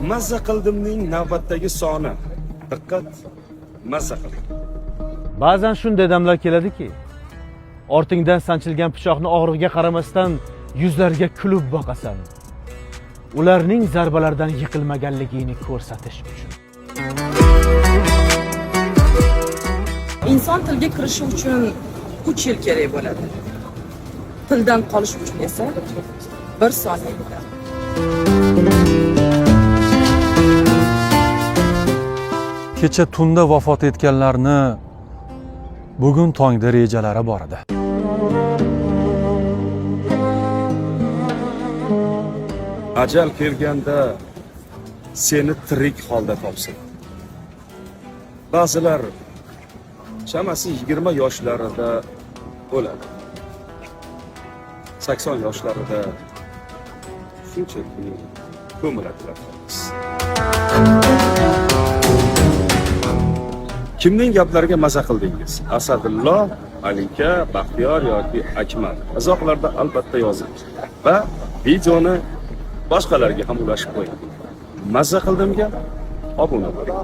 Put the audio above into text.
Mazza qildimning navbatdagi soni. Diqqat, mazza qildim. Ba'zan shunday damlar keladiki, ortingdan sanchilgan pichoqni og'rig'iga qaramasdan yuzlariga kulib boqasan. Ularning zarbalaridan yiqilmaganligini ko'rsatish uchun. Inson tilga kirishi uchun 3 yil kerak bo'ladi. Tildan qolish uchun esa 1 soniya yetarli. Kecha tunda vafot etganlarni bugun tongda rejalari bor edi. Ajal kelganda seni tirik holda topsin. Ba'zilar chamasi 20 yoshlarida o'ladi. 80 yoshlarida shunchaki ko'miladilar. Kimning gaplariga maza qildingiz? Asadullo, Alika, Baxtiyor yoki Akmal? Izohlarda albatta yozing va videoni boshqalarga ham ulashib qo'ying. Maza qildimga obuna bo'ling.